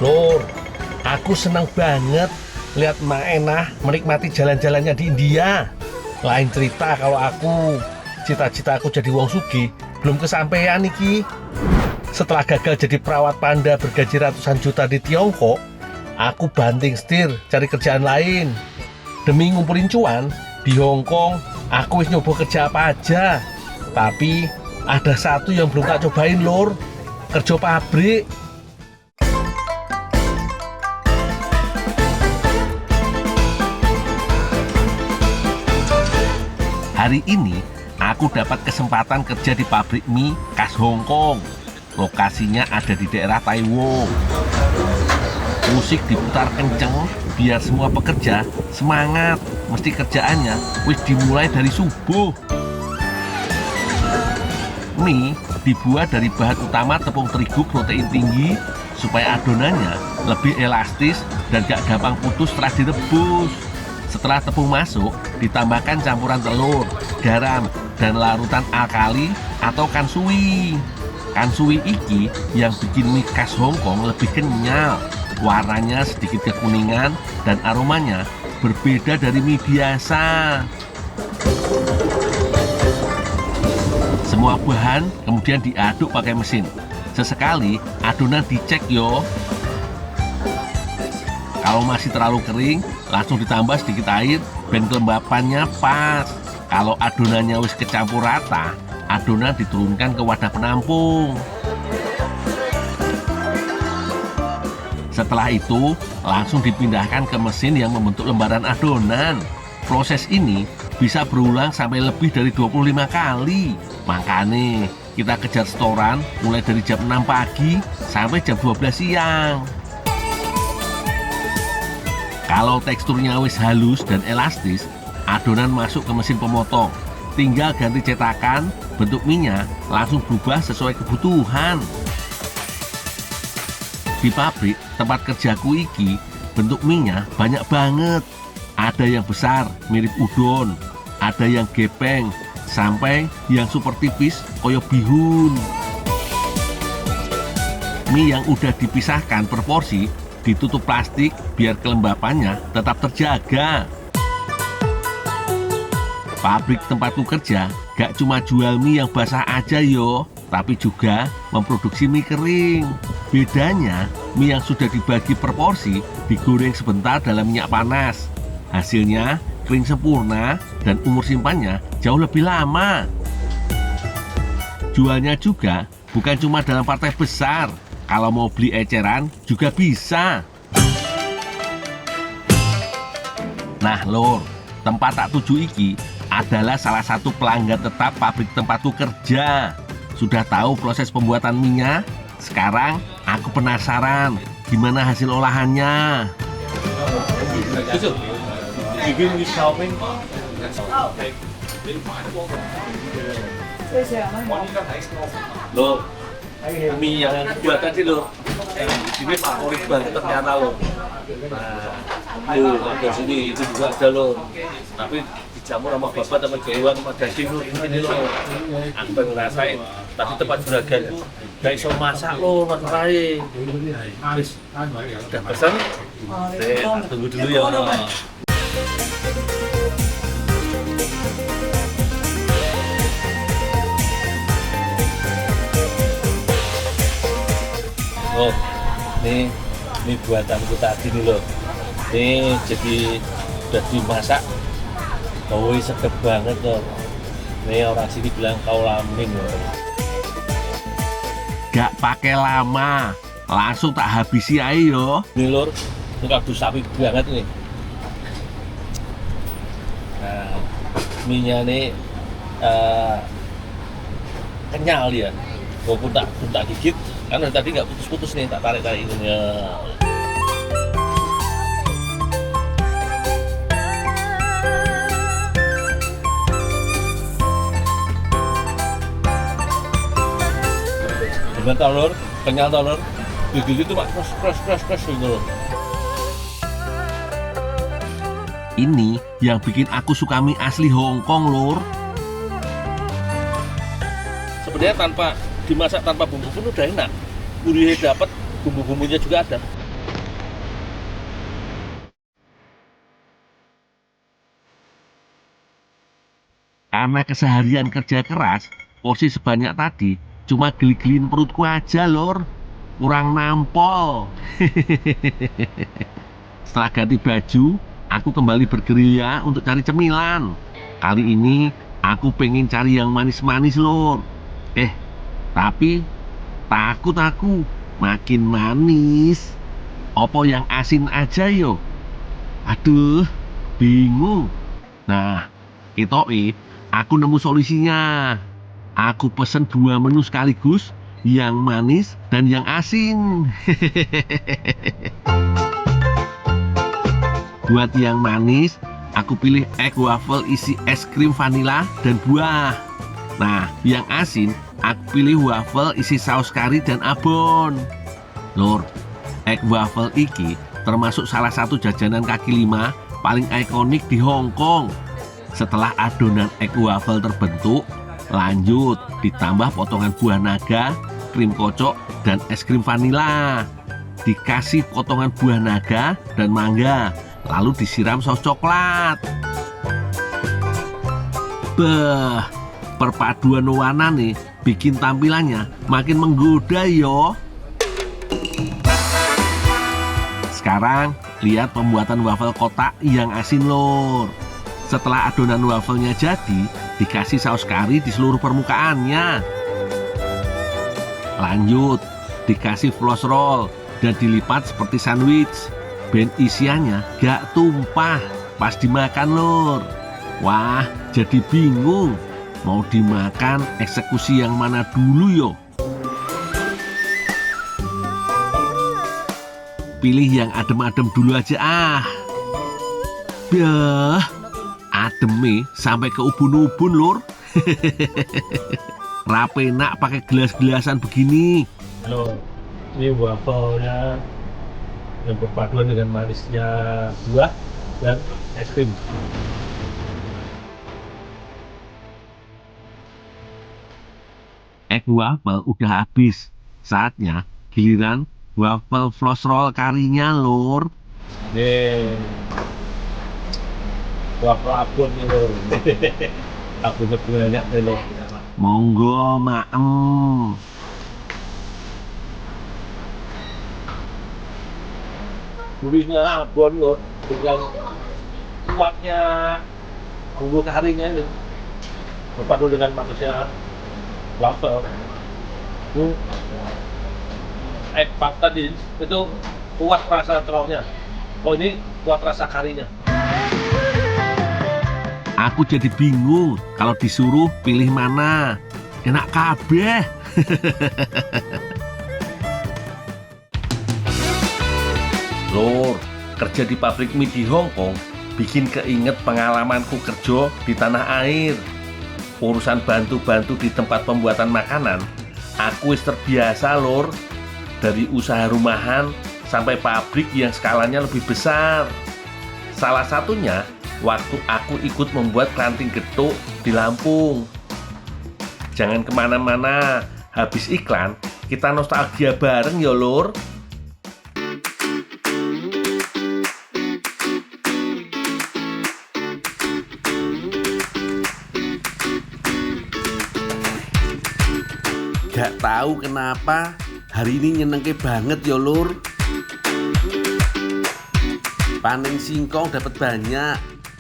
Lur, aku senang banget lihat Mak Enah menikmati jalan-jalannya di India. Lain cerita kalau aku, cita-cita aku jadi wong sugih belum kesampaian niki. Setelah gagal jadi perawat panda bergaji ratusan juta di Tiongkok, aku banting setir cari kerjaan lain. Demi ngumpulin cuan, di Hong Kong aku wis nyoba kerja apa aja. Tapi ada satu yang belum tak cobain, Lur. Kerja pabrik. Hari ini aku dapat kesempatan kerja di pabrik mie khas Hong Kong. Lokasinya ada di daerah Tai Wo. Musik diputar kenceng biar semua pekerja semangat. Mesti kerjaannya wis dimulai dari subuh. Mie dibuat dari bahan utama tepung terigu protein tinggi supaya adonannya lebih elastis dan gak gampang putus setelah direbus. Setelah tepung masuk, ditambahkan campuran telur, garam, dan larutan alkali atau kansui. Kansui iki yang bikin mie khas Hong Kong lebih kenyal. Warnanya sedikit kekuningan dan aromanya berbeda dari mie biasa. Semua bahan kemudian diaduk pakai mesin. Sesekali adonan dicek yo. Kalau masih terlalu kering, langsung ditambah sedikit air ben kelembapannya pas. Kalau adonannya wis kecampur rata, adonan diturunkan ke wadah penampung. Setelah itu, langsung dipindahkan ke mesin yang membentuk lembaran adonan. Proses ini bisa berulang sampai lebih dari 25 kali. Makanya kita kejar setoran mulai dari jam 6 pagi sampai jam 12 siang. Kalau teksturnya wis halus dan elastis, adonan masuk ke mesin pemotong. Tinggal ganti cetakan, bentuk mie-nya langsung berubah sesuai kebutuhan. Di pabrik tempat kerjaku iki, bentuk mie-nya banyak banget. Ada yang besar, mirip udon, ada yang gepeng, sampai yang super tipis, koyo bihun. Mie yang udah dipisahkan per porsi, ditutup plastik biar kelembapannya tetap terjaga. Pabrik tempatku kerja gak cuma jual mie yang basah aja yo, tapi juga memproduksi mie kering. Bedanya, mie yang sudah dibagi per porsi digoreng sebentar dalam minyak panas. Hasilnya kering sempurna dan umur simpannya jauh lebih lama. Jualnya juga bukan cuma dalam partai besar. Kalau mau beli eceran juga bisa. Nah Lur, tempat tak tuju iki adalah salah satu pelanggan tetap pabrik tempatku kerja. Sudah tahu proses pembuatan minyak? Sekarang aku penasaran gimana hasil olahannya. Loh, mie yang buat tadi loh, ini favorit banget ternyata loh. Nah, ada sini itu juga ada loh. Tapi dijamur sama babat sama jewan sama daging loh ini loh. Aku pengen ngerasain. Tapi tempat juragan gak iso masak loh mas Rai. Habis udah pesan. Tunggu dulu ya. Oh, ini buatanku tadi nih loh. Ini jadi udah dimasak, baunya seger banget loh. Ini orang sini bilang kau laming loh. Gak pakai lama, langsung tak habisi aja yo. Ini lur, ini kaldu sapi banget nih. Nah, mie-nya nih kenyal dia. Walaupun tak gigit, karena tadi nggak putus-putus nih, tak tarik-tarik ininya. Dengan telur, kenyal telur, gigit itu pak crush gitu loh. Ini yang bikin aku suka mie asli Hong Kong lur. Sebenarnya tanpa dimasak tanpa bumbu pun udah enak. Gurihnya dapat, bumbu-bumbunya juga ada. Karena keseharian kerja keras, porsi sebanyak tadi cuma geli-gelin perutku aja, Lur. Kurang nampol. Setelah ganti baju, aku kembali bergerilya untuk cari cemilan. Kali ini aku pengen cari yang manis-manis, Lur. Tapi takut aku makin manis. Apa yang asin aja yo? Aduh, bingung. Nah, aku nemu solusinya. Aku pesen 2 menu sekaligus, yang manis dan yang asin. Buat yang manis, aku pilih egg waffle isi es krim vanila dan buah. Nah, yang asin, aku pilih waffle isi saus kari dan abon. Lur, egg waffle iki termasuk salah satu jajanan kaki lima paling ikonik di Hong Kong. Setelah adonan egg waffle terbentuk, lanjut ditambah potongan buah naga, krim kocok, dan es krim vanila. Dikasih potongan buah naga dan mangga, lalu disiram saus coklat. Perpaduan warna nih bikin tampilannya makin menggoda yo. Sekarang lihat pembuatan waffle kotak yang asin, Lur. Setelah adonan wafelnya jadi, dikasih saus kari di seluruh permukaannya. Lanjut, dikasih floss roll dan dilipat seperti sandwich. Ben isiannya gak tumpah pas dimakan, Lur. Wah, jadi bingung mau dimakan eksekusi yang mana dulu yo. Pilih yang adem-adem dulu aja ademe sampai ke ubun-ubun, Lur. Rapenak pakai gelas-gelasan begini. Loh, ini wafelnya yang berpaduan dengan manisnya buah dan es krim. Egg waffle udah habis. Saatnya giliran waffle floss roll karinya, Lur. Nih, waffle abon nih, Lur. Abonnya banyak nih, Lur. Monggo, maem. Gurihnya abon, Lur, dengan kuatnya bumbu karinya ini berpadu dengan manisnya waffle. Egg puff tadi itu kuat rasa telurnya. Oh, ini kuat rasa karinya. Aku jadi bingung kalau disuruh pilih mana. Enak kabeh. Lur, kerja di pabrik mie di Hong Kong bikin keinget pengalamanku kerja di tanah air. Urusan bantu-bantu di tempat pembuatan makanan, aku wis terbiasa, Lur. Dari usaha rumahan sampai pabrik yang skalanya lebih besar. Salah satunya waktu aku ikut membuat ranting getuk di Lampung. Jangan kemana-mana, habis iklan kita nostalgia bareng ya, Lur. Gak tahu kenapa hari ini nyenengke banget ya, Lur. Panen singkong dapat banyak.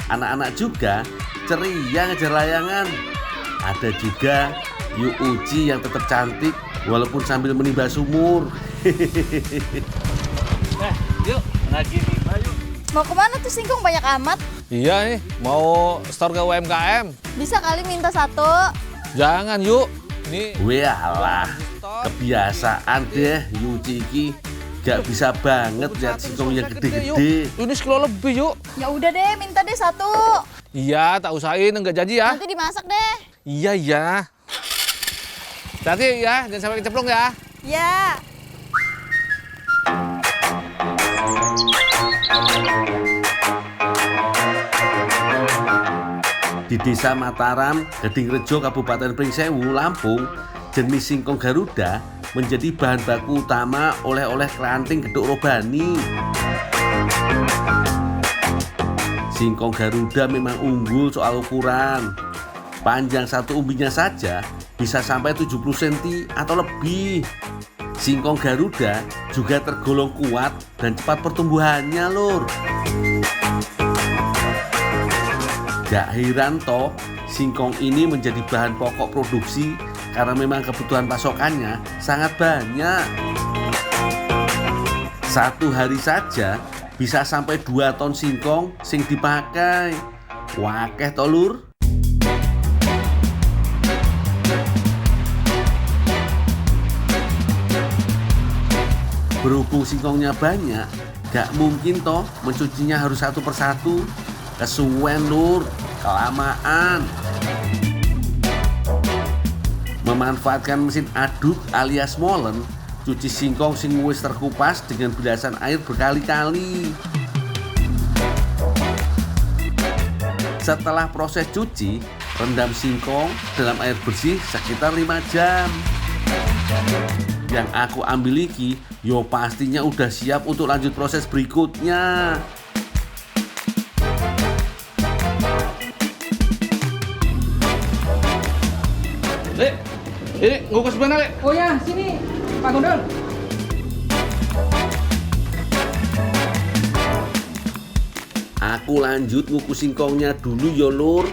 Anak-anak juga ceria ngejar layangan. Ada juga Yu Uci yang tetap cantik walaupun sambil menimba sumur. Yuk, lagi nih. Ayo. Mau kemana tuh singkong banyak amat? Iya nih, mau store ke UMKM. Bisa kali minta satu. Jangan yuk. Ini Walah, kebiasaan deh Yu Uci iki. Gak bisa banget lihat singkong yang gede-gede. Ini sekilo lebih yuk. Ya udah deh, minta deh satu. Iya, tak usahain, enggak janji ya. Nanti dimasak deh. Iya, iya. Hati ya, jangan sampai kecemplung ya. Ya. Di Desa Mataram, Gadingrejo, Kabupaten Pringsewu, Lampung, jenis singkong Garuda menjadi bahan baku utama oleh-oleh keranting geduk robani. Singkong Garuda memang unggul soal ukuran. Panjang satu umbinya saja bisa sampai 70 cm atau lebih. Singkong Garuda juga tergolong kuat dan cepat pertumbuhannya, Lur. Gak heran toh, singkong ini menjadi bahan pokok produksi karena memang kebutuhan pasokannya sangat banyak. Satu hari saja bisa sampai 2 ton singkong sing dipakai. Wakeh toh, Lur. Berhubung singkongnya banyak, gak mungkin toh mencucinya harus satu persatu. Kesuwen, Lur, kelamaan. Memanfaatkan mesin aduk alias molen, cuci singkong sing wis terkupas dengan bilasan air berkali-kali. Setelah proses cuci, rendam singkong dalam air bersih sekitar 5 jam. Yang aku ambil iki, yo pastinya udah siap untuk lanjut proses berikutnya. Lek, ini ngukus mana, Lek? Oh ya, sini Pak Gondol. Aku lanjut ngukus singkongnya dulu yo, Lur.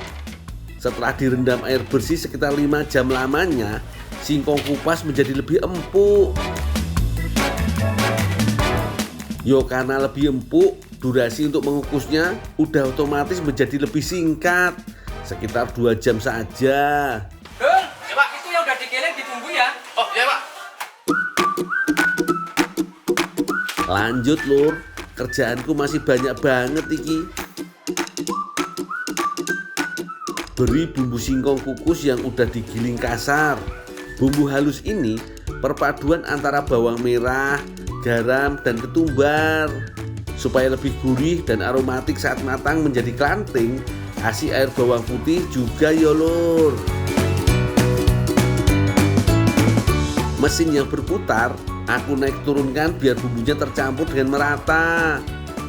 Setelah direndam air bersih sekitar 5 jam lamanya, singkong kupas menjadi lebih empuk. Yo karena lebih empuk, durasi untuk mengukusnya udah otomatis menjadi lebih singkat, sekitar 2 jam saja. Ya Pak, itu yang udah digiling ditunggu ya. Oh, iya, Pak. Lanjut, Lur, kerjaanku masih banyak banget iki. Beri bumbu singkong kukus yang udah digiling kasar. Bumbu halus ini perpaduan antara bawang merah, garam, dan ketumbar. Supaya lebih gurih dan aromatik saat matang menjadi klanting, kasih air bawang putih juga ya, Lur. Mesin yang berputar aku naik turunkan biar bumbunya tercampur dengan merata.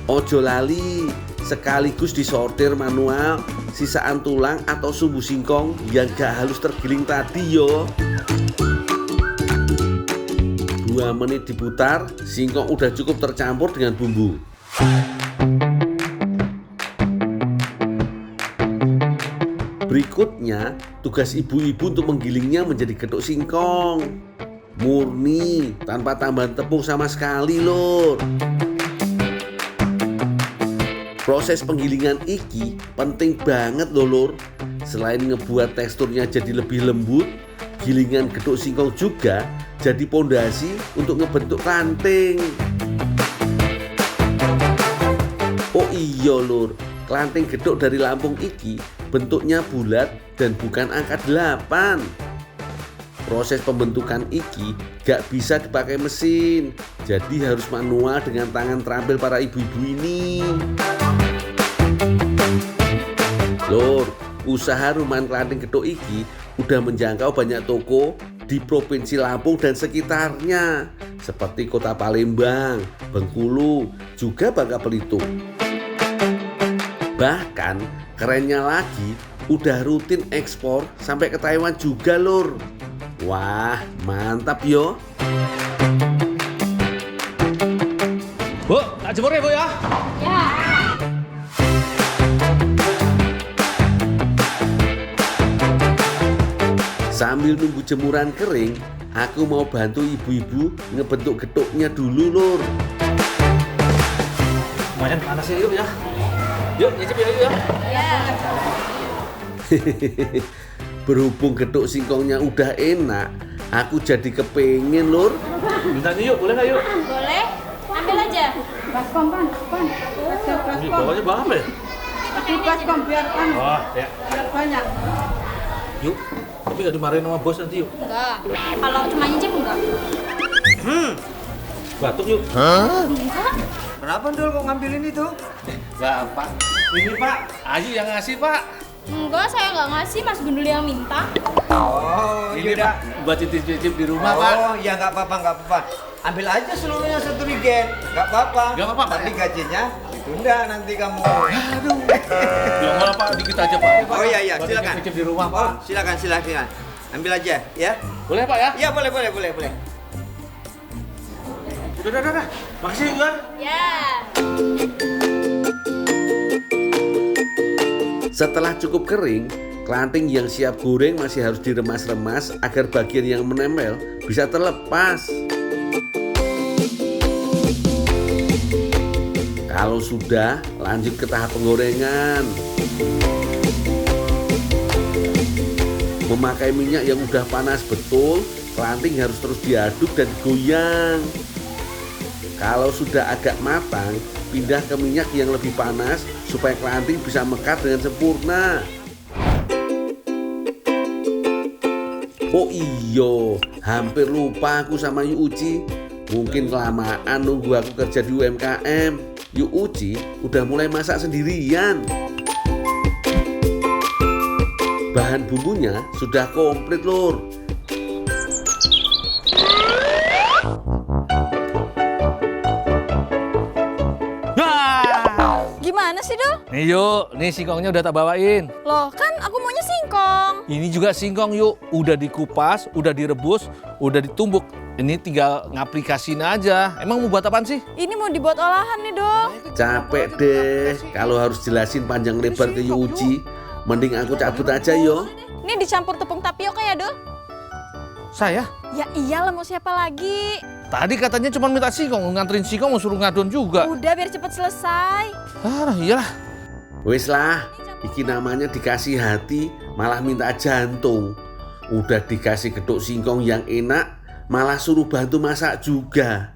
Ojo lali, sekaligus disortir manual sisaan tulang atau sumbu singkong yang gak halus tergiling tadi yo. 2 menit diputar, singkong udah cukup tercampur dengan bumbu. Berikutnya, tugas ibu-ibu untuk menggilingnya menjadi getuk singkong. Murni, tanpa tambahan tepung sama sekali, Lur. Proses penggilingan iki penting banget loh, Lur. Selain ngebuat teksturnya jadi lebih lembut, gilingan getuk singkong juga jadi pondasi untuk ngebentuk klanting. Oh iya, Lur, klanting getuk dari Lampung iki bentuknya bulat dan bukan angka 8. Proses pembentukan iki gak bisa dipakai mesin, jadi harus manual dengan tangan terampil para ibu-ibu ini. Lur, usaha rumahan klanting getuk iki udah menjangkau banyak toko di Provinsi Lampung dan sekitarnya, seperti Kota Palembang, Bengkulu, juga Bangka Belitung. Bahkan kerennya lagi, udah rutin ekspor sampai ke Taiwan juga, Lur. Wah, mantap yo. Bu, tak jemur ya, Bu ya? Ya. Sambil nunggu jemuran kering, aku mau bantu ibu-ibu ngebentuk getuknya dulu, Lur. Lumayan panas ya, yuk ya. Yuk, nyicip ya, yuk ya. Ya. Berhubung getuk singkongnya udah enak, aku jadi kepengen, Lur. Minta yuk, boleh nggak yuk? Boleh. Ambil aja. Baskom, Pan. Ada Ini baskom. bawahnya berapa ya? Di baskom biar Pan. Oh, ya. Biar banyak. Yuk. Tapi nggak dimarahin sama bos nanti yuk. Enggak. Kalau cuma nyicip enggak. Batuk yuk. Enggak. Kenapa Dul kok ngambilin itu? Nggak, Pak. Ini Pak, Ayu yang ngasih Pak. Enggak, saya nggak ngasih, Mas Gundul yang minta. Oh, Ini yaudah. Pak, buat cicip-cicip di rumah Pak. Oh, ya nggak apa-apa. ambil aja seluruhnya 1 regen. Nggak apa-apa. Nggak apa-apa, Pak, Tapi ya? gajinya ditunda nanti kamu. Ya nggak apa, dikit aja Pak. Oh iya, Buat silakan. nyicip di rumah Oh, Pak. silakan. Ambil aja, ya. Boleh Pak ya? Iya, boleh. Udah. Makasih Yuan. Ya. Setelah cukup kering, kelanting yang siap goreng masih harus diremas-remas agar bagian yang menempel bisa terlepas. Kalau sudah, lanjut ke tahap penggorengan. Memakai minyak yang udah panas betul, kelanting harus terus diaduk dan digoyang. Kalau sudah agak matang, pindah ke minyak yang lebih panas supaya kelanting bisa mekar dengan sempurna. Oh iyo, hampir lupa aku sama Yu Uci. Mungkin kelamaan nunggu aku kerja di UMKM. Yu Uci udah mulai masak sendirian. Bahan bumbunya sudah komplit lur. Gimana sih, Dul? Nih yuk, nih singkongnya udah tak bawain. Loh, kan aku maunya singkong. Ini juga singkong yuk, udah dikupas, udah direbus, udah ditumbuk. Ini tinggal ngaplikasiin aja. Emang mau buat apaan sih? Ini mau dibuat olahan nih, Dul. Capek deh kalau harus jelasin panjang lebar ke Yu Uci. Mending aku cabut aja yo. Ini dicampur tepung tapioka ya, Dul? Saya? Ya iyalah, mau siapa lagi? Tadi katanya cuma minta singkong, nganterin singkong mau suruh ngadon juga. Udah, biar cepet selesai. Ah, iyalah. Wes lah, iki namanya dikasih hati malah minta jantung. Udah dikasih geduk singkong yang enak, malah suruh bantu masak juga.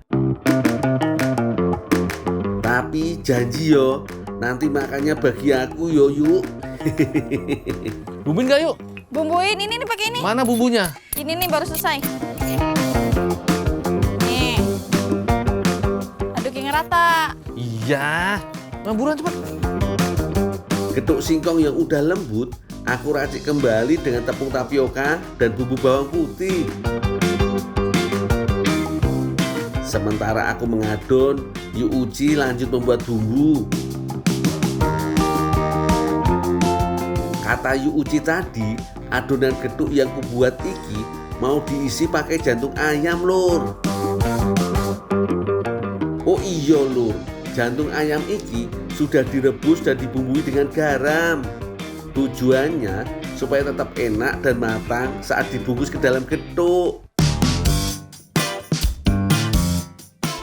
Tapi janji yo, nanti makannya bagi aku yo yuk. Bumbuin gak yuk? Bumbuin, ini nih pakai ini. Mana bumbunya? Ini nih baru selesai. Nih. Aduk yang rata. Iya. Buruan cepet. Geduk singkong yang udah lembut, aku racik kembali dengan tepung tapioka dan bumbu bawang putih. Sementara aku mengadon, Yu Uci lanjut membuat bumbu. Kata Yu Uci tadi, adonan geduk yang kubuat iki mau diisi pakai jantung ayam lur. Oh iya lur, jantung ayam iki sudah direbus dan dibumbui dengan garam. Tujuannya supaya tetap enak dan matang saat dibungkus ke dalam geduk.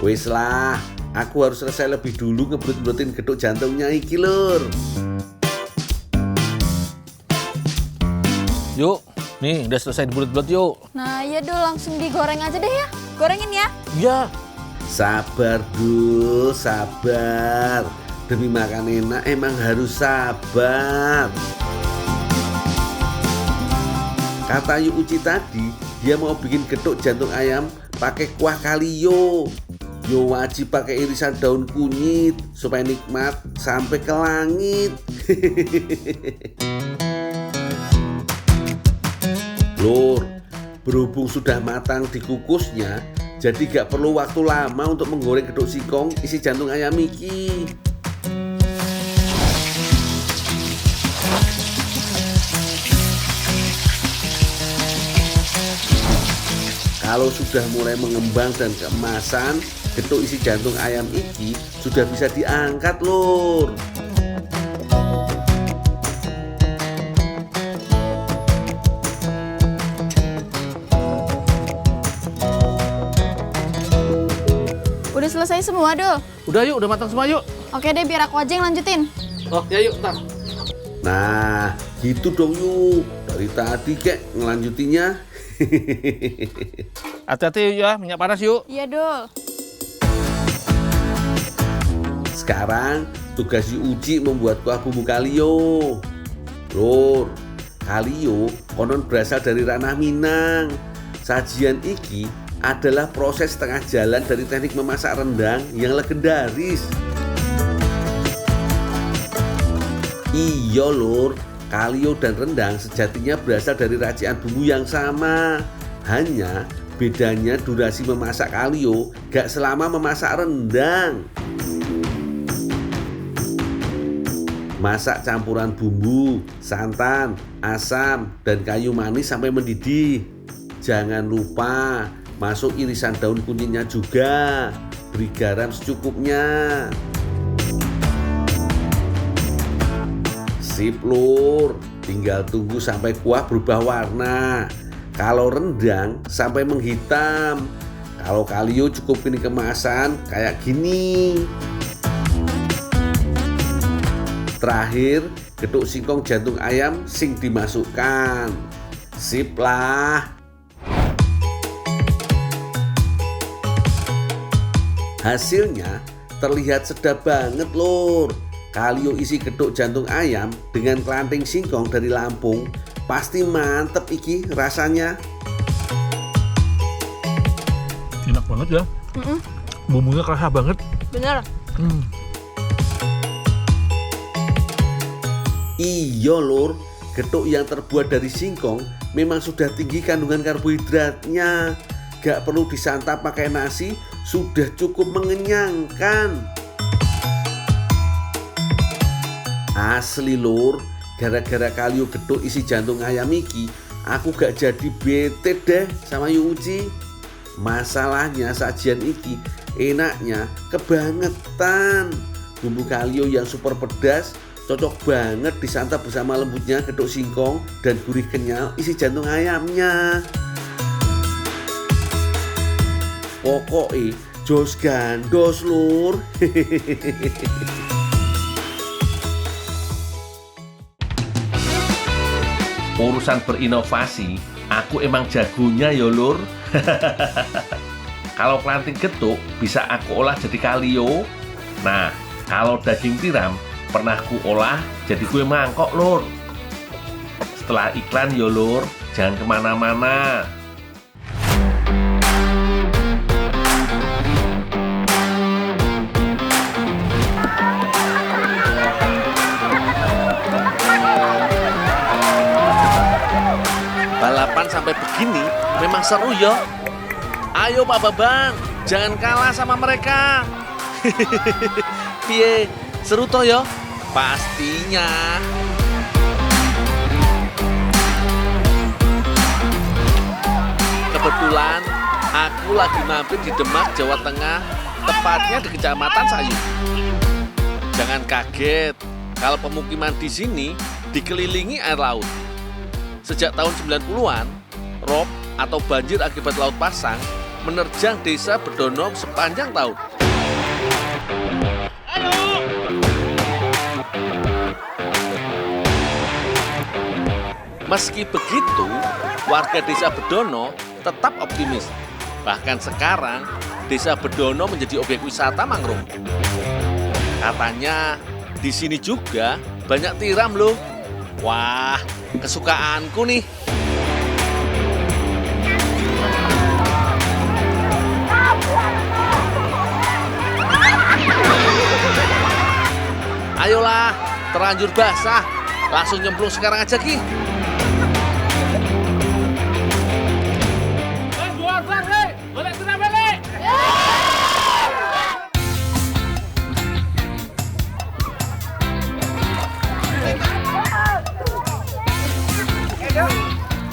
Wes lah, aku harus selesai lebih dulu ngebrut-brutin geduk jantungnya iki lur. Yuk, nih udah selesai dibulet-bulet yuk. Nah, iya Dul, langsung digoreng aja deh ya. Gorengin ya. Iya. Sabar Dul, sabar. Demi makan enak emang harus sabar. Kata Yu Uci tadi, dia mau bikin geduk jantung ayam pakai kuah kalio. Yo wajib pakai irisan daun kunyit supaya nikmat sampai ke langit. Lur, berhubung sudah matang dikukusnya, jadi gak perlu waktu lama untuk menggoreng geduk singkong isi jantung ayam iki. Kalau sudah mulai mengembang dan keemasan, geduk isi jantung ayam iki sudah bisa diangkat lur. Udah selesai semua, Dul. Udah yuk, udah matang semua yuk. Oke deh, biar aku aja yang lanjutin. Oh, ya yuk, ntar. Nah, gitu dong yuk. Dari tadi kek ngelanjutinya. Hati-hati ya, minyak panas yuk. Iya, Dul. Sekarang tugas Yu Uci membuat kuah bumbu kalio. Lur, kalio konon berasal dari ranah Minang. Sajian iki adalah proses setengah jalan dari teknik memasak rendang yang legendaris. Iya lur, kalio dan rendang sejatinya berasal dari racikan bumbu yang sama. Hanya Bedanya durasi memasak kalio gak selama memasak rendang. Masak campuran bumbu, santan, asam, dan kayu manis sampai mendidih. Jangan lupa masuk irisan daun kunyitnya juga. Beri garam secukupnya. Sip lur, tinggal tunggu sampai kuah berubah warna. Kalau rendang sampai menghitam. Kalau kalio cukup ini kemasan kayak gini. Terakhir, getuk singkong jantung ayam sing dimasukkan. Sip lah. Hasilnya terlihat sedap banget lur. Kalio isi getuk jantung ayam dengan kelanting singkong dari Lampung pasti mantep iki rasanya. Enak banget ya. Bumbunya kerasa banget. Bener. Iya lur, getuk yang terbuat dari singkong memang sudah tinggi kandungan karbohidratnya. Gak perlu disantap pakai nasi, sudah cukup mengenyangkan. Asli lur, gara-gara kalio getuk isi jantung ayam iki, aku gak jadi bete deh sama Yu Uci. Masalahnya sajian iki enaknya kebangetan. Bumbu kalio yang super pedas cocok banget disantap bersama lembutnya getuk singkong dan gurih kenyal isi jantung ayamnya. Pokoknya jos gandos lur. Urusan berinovasi, aku emang jagonya ya lur. Kalau kelanting getuk bisa aku olah jadi kalio. Nah, kalau daging tiram pernah ku olah jadi kue mangkok lur. Setelah iklan ya lur, jangan kemana-mana. Balapan sampai begini memang seru ya. Ayo Pak Babang, jangan kalah sama mereka. Piye, seru toh ya? Pastinya. Kebetulan aku lagi mampir di Demak, Jawa Tengah, tepatnya di Kecamatan Sayu. Jangan kaget kalau pemukiman di sini dikelilingi air laut. Sejak tahun 90-an, rob atau banjir akibat laut pasang menerjang desa Bedono sepanjang tahun. Meski begitu, warga desa Bedono tetap optimis. Bahkan sekarang, desa Bedono menjadi objek wisata mangrove. Katanya di sini juga banyak tiram loh. Wah, kesukaanku nih. Ayolah, terlanjur basah. Langsung nyemplung sekarang aja, Ki.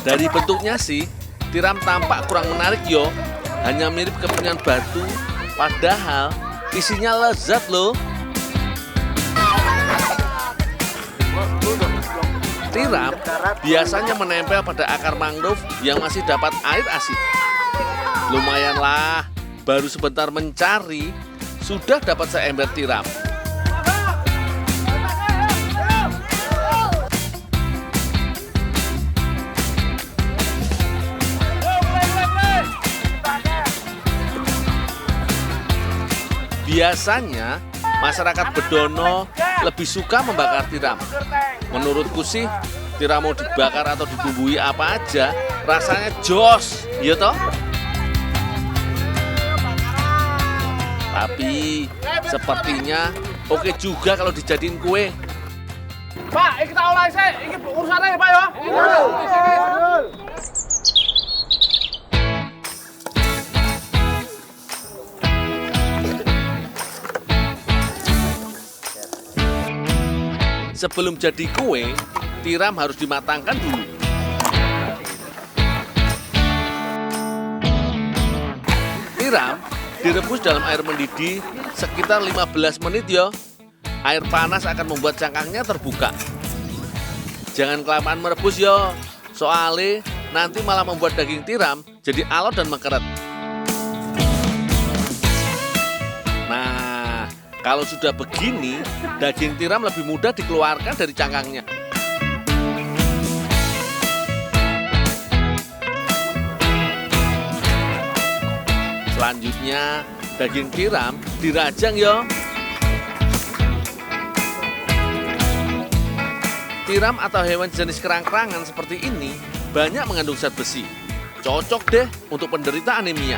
Dari bentuknya sih, tiram tampak kurang menarik yo. Hanya mirip kepunyan batu, padahal isinya lezat loh. Tiram biasanya menempel pada akar mangrove yang masih dapat air asin. Lumayanlah, baru sebentar mencari, sudah dapat seember tiram. Biasanya masyarakat Bedono lebih suka membakar tiram. Menurutku sih, tiram mau dibakar atau dibumbui apa aja, rasanya jos, ya toh? Tapi sepertinya oke juga kalau dijadiin kue. Pak, ini kita olah sih. Ini urusannya ya Pak ya. Sebelum jadi kue, tiram harus dimatangkan dulu. Tiram direbus dalam air mendidih sekitar 15 menit yo. Air panas akan membuat cangkangnya terbuka. Jangan kelamaan merebus yo, soalnya nanti malah membuat daging tiram jadi alot dan mengkeret. Nah, kalau sudah begini, daging tiram lebih mudah dikeluarkan dari cangkangnya. Selanjutnya, daging tiram dirajang yo. Tiram atau hewan jenis kerang-kerangan seperti ini banyak mengandung zat besi. Cocok deh untuk penderita anemia.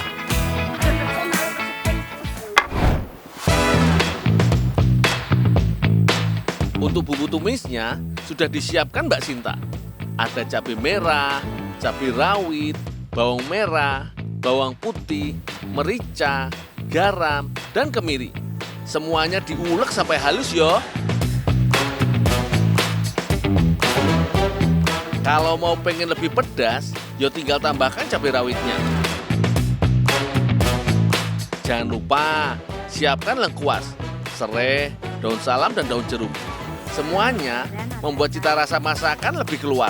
Untuk bumbu tumisnya sudah disiapkan Mbak Sinta. Ada cabai merah, cabai rawit, bawang merah, bawang putih, merica, garam, dan kemiri. Semuanya diulek sampai halus yo. Kalau mau pengen lebih pedas, yo tinggal tambahkan cabai rawitnya. Jangan lupa siapkan lengkuas, serai, daun salam, dan daun jeruk. Semuanya membuat cita rasa masakan lebih keluar.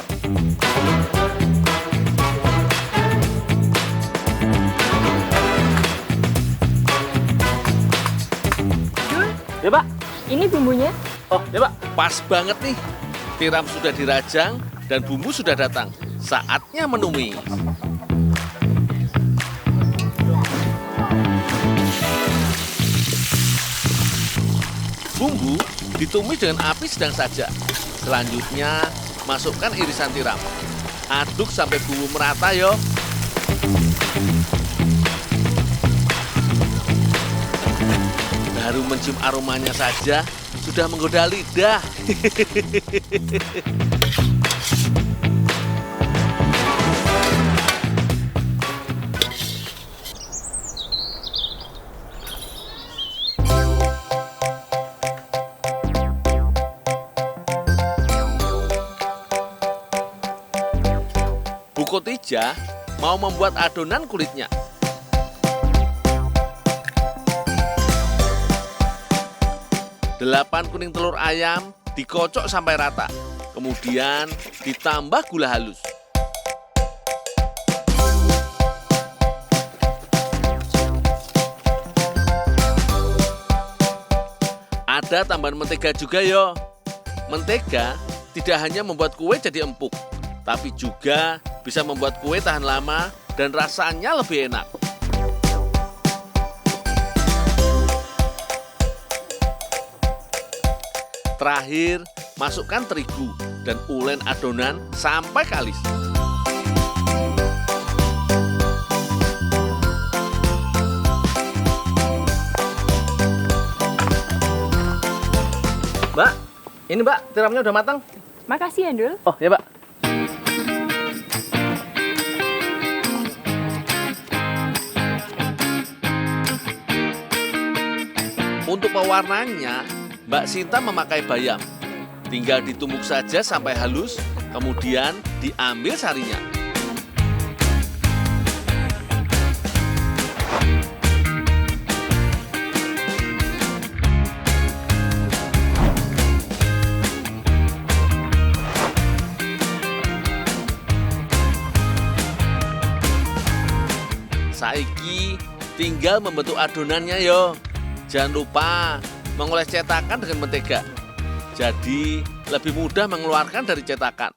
Ya, Pak. Ini bumbunya. Oh, ya, Pak. Pas banget nih, tiram sudah dirajang dan bumbu sudah datang. Saatnya menumis. Bumbu ditumis dengan api sedang saja. Selanjutnya, masukkan irisan tiram. Aduk sampai bumbu merata yo. Baru mencium aromanya saja, sudah menggoda lidah. Bu Khotijah mau membuat adonan kulitnya. Delapan kuning telur ayam dikocok sampai rata. Kemudian ditambah gula halus. Ada tambahan mentega juga yo. Mentega tidak hanya membuat kue jadi empuk, tapi juga bisa membuat kue tahan lama dan rasanya lebih enak. Terakhir, masukkan terigu dan ulen adonan sampai kalis. Mbak, ini Mbak, tiramnya udah matang. Makasih ya, Dul. Oh, ya, Mbak. Untuk pewarnanya, Mbak Sinta memakai bayam. Tinggal ditumbuk saja sampai halus, kemudian diambil sarinya. Saiki tinggal membentuk adonannya yo. Jangan lupa mengoles cetakan dengan mentega. Jadi lebih mudah mengeluarkan dari cetakan.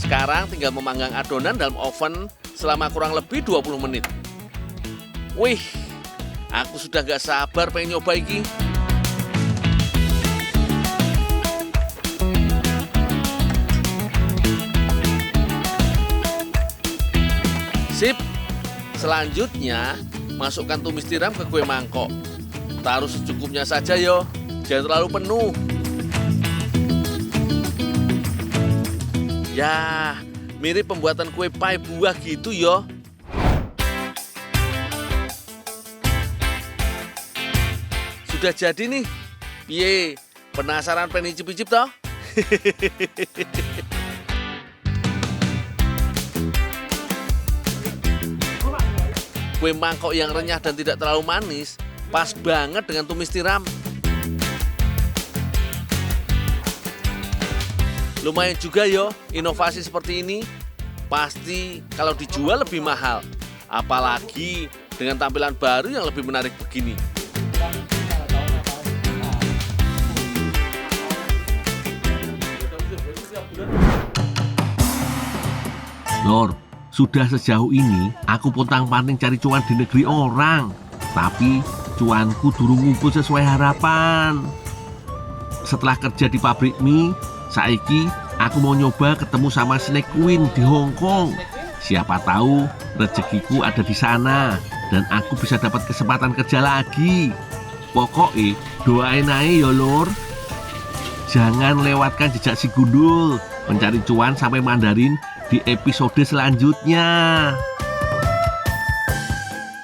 Sekarang tinggal memanggang adonan dalam oven selama kurang lebih 20 menit. Wih, aku sudah gak sabar pengen nyoba ini. Sip, selanjutnya masukkan tumis tiram ke kue mangkok. taruh secukupnya saja yo, jangan terlalu penuh. Ya, mirip pembuatan kue pie buah gitu yo. Sudah jadi nih. Piye, penasaran pengen icip-icip toh? Kue mangkok yang renyah dan tidak terlalu manis, pas banget dengan tumis tiram. Lumayan juga yo, inovasi seperti ini. Pasti kalau dijual lebih mahal. Apalagi dengan tampilan baru yang lebih menarik begini. Lor, sudah sejauh ini aku pontang-panting cari cuan di negeri orang. Tapi cuanku durung ngumpul sesuai harapan. Setelah kerja di pabrik mie, saiki aku mau nyoba ketemu sama Snake Queen di Hong Kong. Siapa tahu rezekiku ada di sana dan aku bisa dapat kesempatan kerja lagi. Pokoknya doain aja ya lor. Jangan lewatkan jejak si gundul mencari cuan sampai Mandarin di episode selanjutnya.